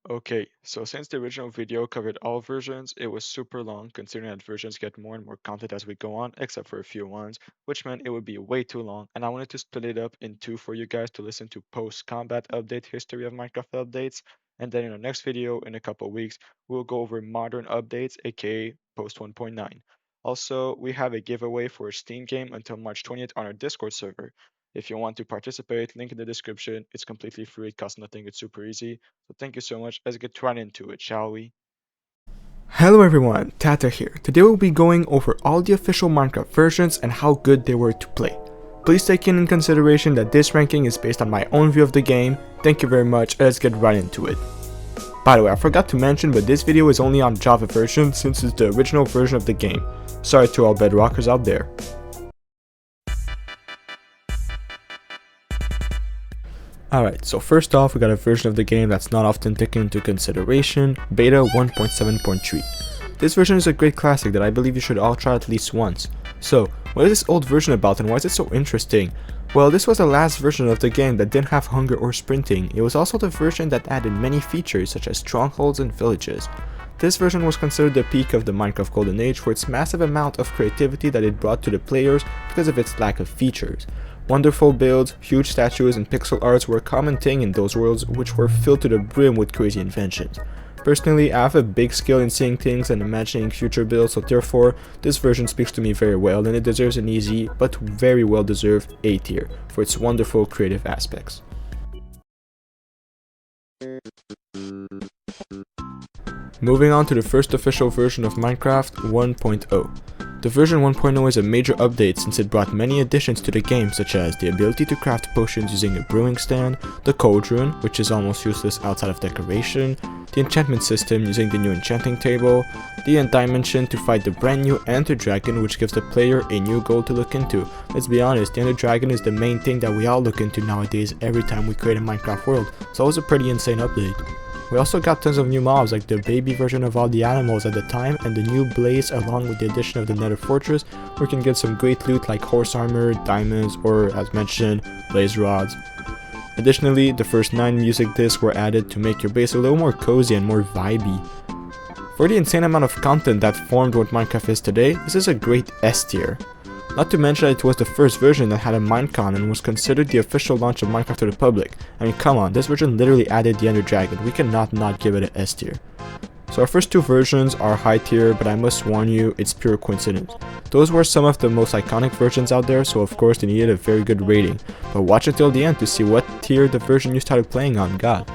Okay, so since the original video covered all versions, it was super long considering that versions get more and more content as we go on, except for a few ones, which meant it would be way too long, and I wanted to split it up in two for you guys to listen to post-combat update history of Minecraft updates, and then in the next video, in a couple weeks, we'll go over modern updates, aka post 1.9. Also, we have a giveaway for a Steam game until March 20th on our Discord server. If you want to participate, link in the description. It's completely free, it costs nothing, it's super easy. So thank you so much. Let's get right into it, shall we? Hello everyone, Tata here. Today we'll be going over all the official Minecraft versions and how good they were to play. Please take in consideration that this ranking is based on my own view of the game. Thank you very much, let's get right into it. By the way, I forgot to mention, but this video is only on Java version since it's the original version of the game. Sorry to all bedrockers out there. Alright, so first off, we got a version of the game that's not often taken into consideration, Beta 1.7.3. This version is a great classic that I believe you should all try at least once. So, what is this old version about and why is it so interesting? Well, this was the last version of the game that didn't have hunger or sprinting. It was also the version that added many features such as strongholds and villages. This version was considered the peak of the Minecraft Golden Age for its massive amount of creativity that it brought to the players because of its lack of features. Wonderful builds, huge statues, and pixel arts were a common thing in those worlds, which were filled to the brim with crazy inventions. Personally, I have a big skill in seeing things and imagining future builds, so therefore, this version speaks to me very well, and it deserves an easy, but very well deserved A tier, for its wonderful creative aspects. Moving on to the first official version of Minecraft 1.0. The version 1.0 is a major update since it brought many additions to the game, such as the ability to craft potions using a brewing stand, the cauldron, which is almost useless outside of decoration, the enchantment system using the new enchanting table, the end dimension to fight the brand new Ender Dragon, which gives the player a new goal to look into. Let's be honest, the Ender Dragon is the main thing that we all look into nowadays every time we create a Minecraft world, so it was a pretty insane update. We also got tons of new mobs like the baby version of all the animals at the time and the new blaze along with the addition of the nether fortress where you can get some great loot like horse armor, diamonds, or as mentioned, blaze rods. Additionally, the first 9 music discs were added to make your base a little more cozy and more vibey. For the insane amount of content that formed what Minecraft is today, this is a great S tier. Not to mention that it was the first version that had a Minecon and was considered the official launch of Minecraft to the public. I mean, come on, this version literally added the Ender Dragon. We cannot not give it an S tier. So our first two versions are high tier, but I must warn you, it's pure coincidence. Those were some of the most iconic versions out there, so of course they needed a very good rating. But watch until the end to see what tier the version you started playing on got.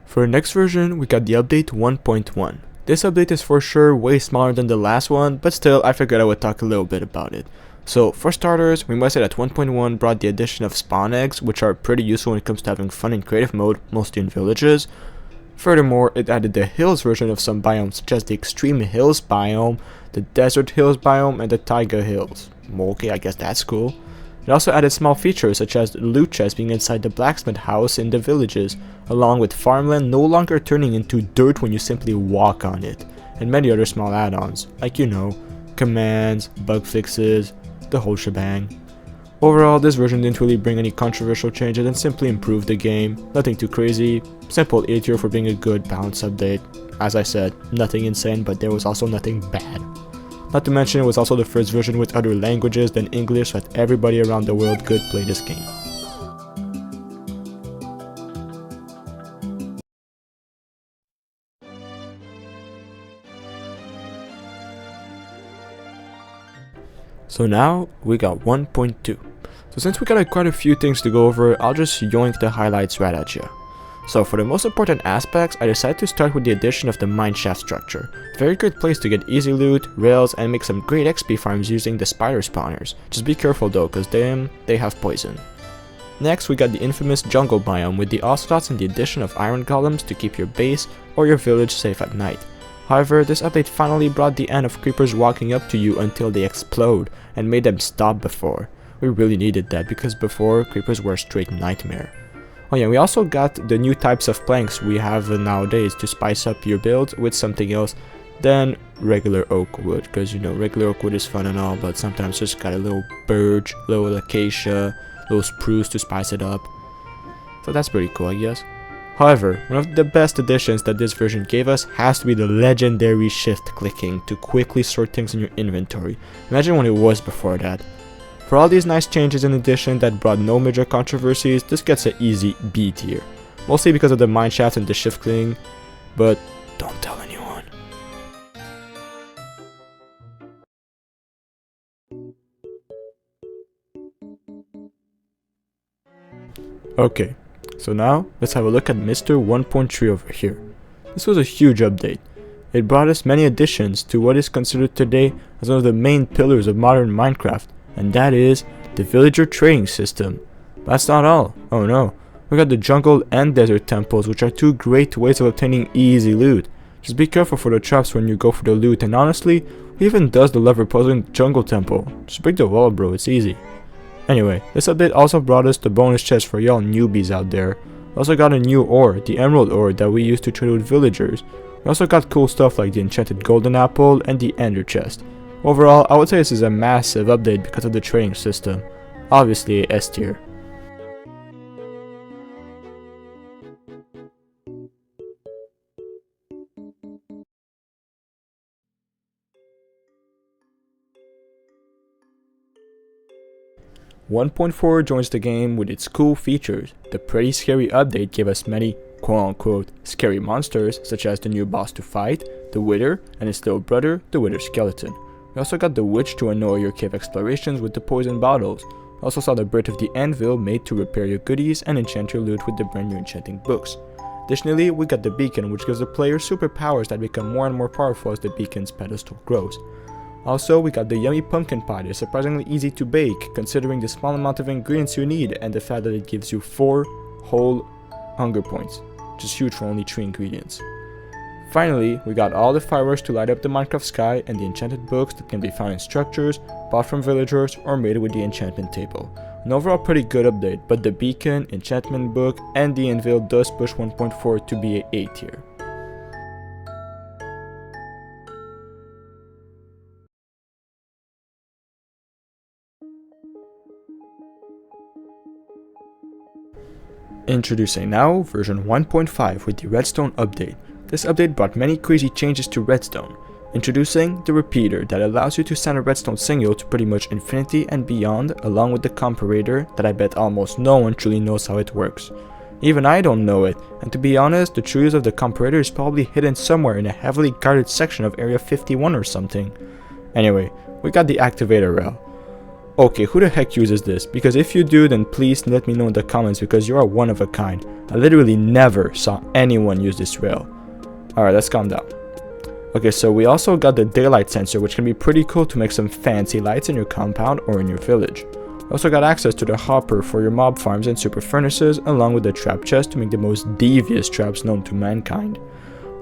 For the next version, we got the update 1.1. This update is for sure way smaller than the last one, but still I figured I would talk a little bit about it. So for starters, we must say that 1.1 brought the addition of spawn eggs, which are pretty useful when it comes to having fun in creative mode, mostly in villages. Furthermore, it added the hills version of some biomes such as the extreme hills biome, the desert hills biome, and the taiga hills. Okay, I guess that's cool. It also added small features such as loot chests being inside the blacksmith house in the villages, along with farmland no longer turning into dirt when you simply walk on it, and many other small add-ons, like commands, bug fixes, the whole shebang. Overall, this version didn't really bring any controversial changes and simply improved the game, nothing too crazy, simple A tier for being a good balanced update. As I said, nothing insane, but there was also nothing bad. Not to mention it was also the first version with other languages than English so that everybody around the world could play this game. So now we got 1.2. So since we got quite a few things to go over, I'll just yoink the highlights right at you. So for the most important aspects, I decided to start with the addition of the mineshaft structure. Very good place to get easy loot, rails, and make some great XP farms using the spider spawners. Just be careful though, cause they have poison. Next we got the infamous jungle biome with the ocelots and the addition of iron golems to keep your base or your village safe at night. However, this update finally brought the end of creepers walking up to you until they explode and made them stop before. We really needed that because before, creepers were a straight nightmare. Oh yeah, we also got the new types of planks we have nowadays to spice up your build with something else than regular oak wood, because regular oak wood is fun and all, but sometimes just got a little birch, little acacia, little spruce to spice it up. So that's pretty cool, I guess. However, one of the best additions that this version gave us has to be the legendary shift clicking to quickly sort things in your inventory. Imagine what it was before that. For all these nice changes in addition that brought no major controversies, this gets an easy B tier. Mostly because of the mineshaft and the shift clicking, but don't tell anyone. Okay, so now let's have a look at Mr. 1.3 over here. This was a huge update. It brought us many additions to what is considered today as one of the main pillars of modern Minecraft, and that is the villager trading system. But that's not all. Oh no. We got the jungle and desert temples, which are two great ways of obtaining easy loot. Just be careful for the traps when you go for the loot, and honestly, who even does the lever puzzle in the jungle temple? Just break the wall, bro, it's easy. Anyway, this update also brought us the bonus chest for y'all newbies out there. We also got a new ore, the emerald ore that we used to trade with villagers. We also got cool stuff like the enchanted golden apple and the ender chest. Overall, I would say this is a massive update because of the trading system. Obviously a S tier. .4 joins the game with its cool features. The pretty scary update gave us many quote-unquote scary monsters such as the new boss to fight, the Wither, and his little brother, the Wither skeleton. We also got the witch to annoy your cave explorations with the poison bottles. We also saw the Bird of the Anvil made to repair your goodies and enchant your loot with the brand new enchanting books. Additionally, we got the beacon, which gives the player superpowers that become more and more powerful as the beacon's pedestal grows. Also, we got the yummy pumpkin pie that is surprisingly easy to bake considering the small amount of ingredients you need and the fact that it gives you 4 whole hunger points, which is huge for only 3 ingredients. Finally, we got all the fireworks to light up the Minecraft sky and the enchanted books that can be found in structures, bought from villagers, or made with the enchantment table. An overall pretty good update, but the beacon, enchantment book, and the anvil does push 1.4 to be a A tier. Introducing now version 1.5 with the Redstone update. This update brought many crazy changes to Redstone. Introducing the repeater that allows you to send a redstone signal to pretty much infinity and beyond, along with the comparator that I bet almost no one truly knows how it works. Even I don't know it, and to be honest, the true use of the comparator is probably hidden somewhere in a heavily guarded section of Area 51 or something. Anyway, we got the activator rail. Okay, who the heck uses this? Because if you do, then please let me know in the comments because you are one of a kind. I literally never saw anyone use this rail. Alright, let's calm down. Okay, so we also got the daylight sensor, which can be pretty cool to make some fancy lights in your compound or in your village. We also got access to the hopper for your mob farms and super furnaces, along with the trap chest to make the most devious traps known to mankind.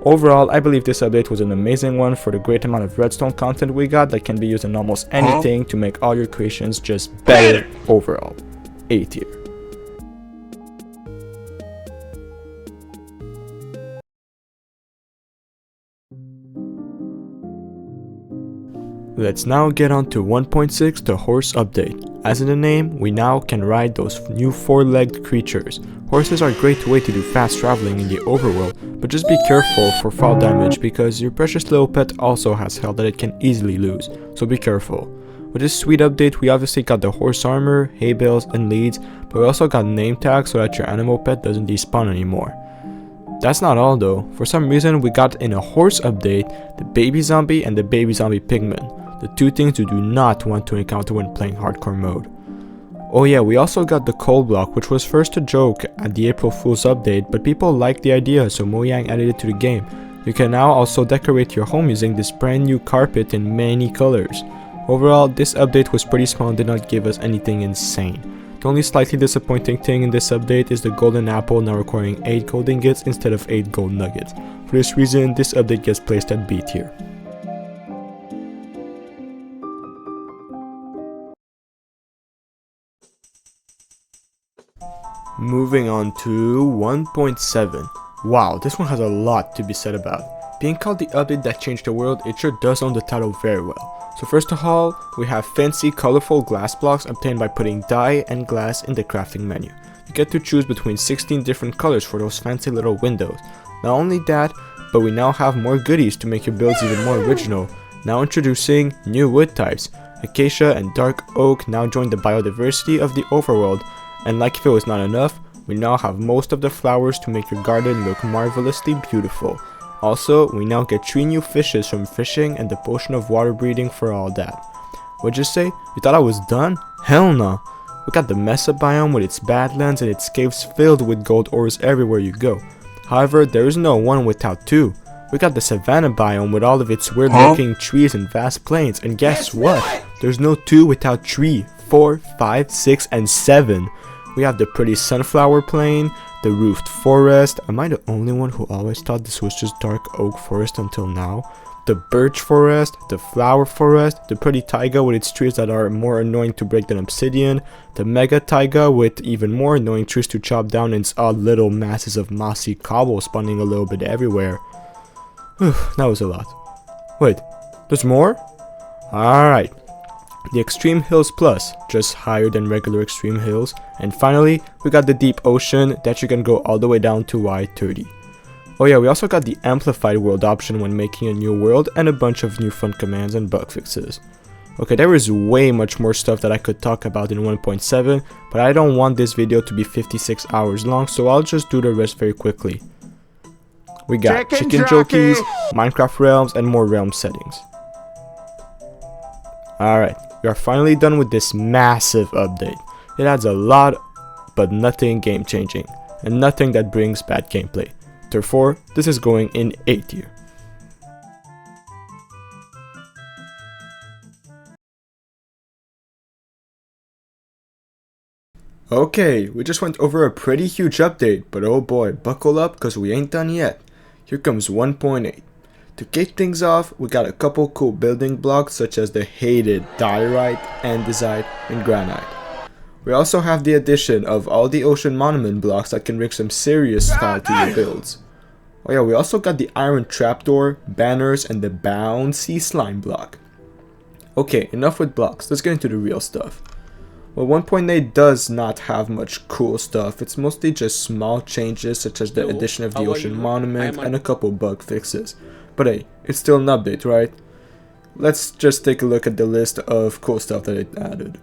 Overall, I believe this update was an amazing one for the great amount of redstone content we got that can be used in almost anything to make all your creations just better overall. A tier. Let's now get on to 1.6, the horse update. As in the name, we now can ride those new 4-legged creatures. Horses are a great way to do fast traveling in the overworld, but just be careful for fall damage because your precious little pet also has health that it can easily lose, so be careful. With this sweet update, we obviously got the horse armor, hay bales, and leads, but we also got name tags so that your animal pet doesn't despawn anymore. That's not all though. For some reason, we got in a horse update the baby zombie and the baby zombie pigman. The two things you do not want to encounter when playing hardcore mode. Oh yeah, we also got the coal block, which was first a joke at the April Fool's update, but people liked the idea, so Mojang added it to the game. You can now also decorate your home using this brand new carpet in many colors. Overall, this update was pretty small and did not give us anything insane. The only slightly disappointing thing in this update is the golden apple now requiring 8 gold ingots instead of 8 gold nuggets. For this reason, this update gets placed at B tier. Moving on to 1.7. Wow, this one has a lot to be said about. Being called the update that changed the world, it sure does own the title very well. So first of all, we have fancy colorful glass blocks obtained by putting dye and glass in the crafting menu. You get to choose between 16 different colors for those fancy little windows. Not only that, but we now have more goodies to make your builds even more original. Now introducing new wood types. Acacia and dark oak now join the biodiversity of the overworld, and like if it was not enough, we now have most of the flowers to make your garden look marvelously beautiful. Also, we now get 3 new fishes from fishing and the potion of water breathing for all that. What'd you say? You thought I was done? Hell no! We got the Mesa biome with its badlands and its caves filled with gold ores everywhere you go. However, there is no one without two. We got the Savannah biome with all of its weird looking trees and vast plains, and guess what? There's no 2 without 3, 4, 5, 6, and 7. We have the pretty sunflower plain, the roofed forest. Am I the only one who always thought this was just dark oak forest until now? The birch forest, the flower forest, the pretty taiga with its trees that are more annoying to break than obsidian, the mega taiga with even more annoying trees to chop down and its odd little masses of mossy cobble spawning a little bit everywhere. Whew, that was a lot. Wait, there's more? Alright. The Extreme Hills Plus, just higher than regular Extreme Hills. And finally, we got the Deep Ocean that you can go all the way down to Y30. Oh yeah, we also got the Amplified World option when making a new world and a bunch of new fun commands and bug fixes. Okay, there is way much more stuff that I could talk about in 1.7, but I don't want this video to be 56 hours long, so I'll just do the rest very quickly. We got Chicken Jokies, Minecraft Realms, and more realm settings. Alright, we are finally done with this massive update. It adds a lot, but nothing game changing, and nothing that brings bad gameplay. Therefore, this is going in A tier. Okay, we just went over a pretty huge update, but oh boy, buckle up cause we ain't done yet. Here comes 1.8. To kick things off, we got a couple cool building blocks such as the hated diorite, andesite, and granite. We also have the addition of all the ocean monument blocks that can bring some serious style to your builds. Oh yeah, we also got the iron trapdoor, banners, and the bouncy slime block. Okay, enough with blocks, let's get into the real stuff. Well, 1.8 does not have much cool stuff, it's mostly just small changes such as the addition of the ocean monument and a couple bug fixes. But hey, it's still an update, right? Let's just take a look at the list of cool stuff that it added.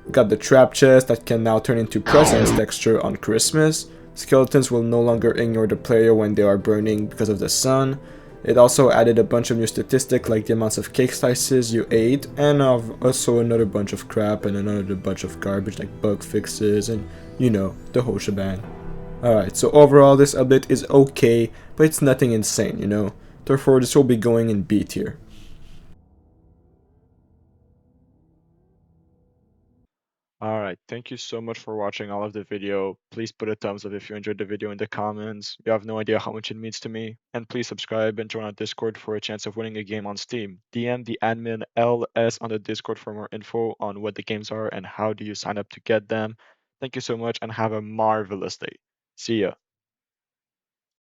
We got the trap chest that can now turn into presents texture on Christmas. Skeletons will no longer ignore the player when they are burning because of the sun. It also added a bunch of new statistics like the amounts of cake slices you ate, and also another bunch of crap and another bunch of garbage like bug fixes and, you know, the whole shebang. Alright, so overall this update is okay, but it's nothing insane, you know. Therefore this will be going in B tier. Alright, thank you so much for watching all of the video. Please put a thumbs up if you enjoyed the video in the comments. You have no idea how much it means to me. And please subscribe and join our Discord for a chance of winning a game on Steam. DM the admin LS on the Discord for more info on what the games are and how do you sign up to get them. Thank you so much and have a marvelous day. See ya.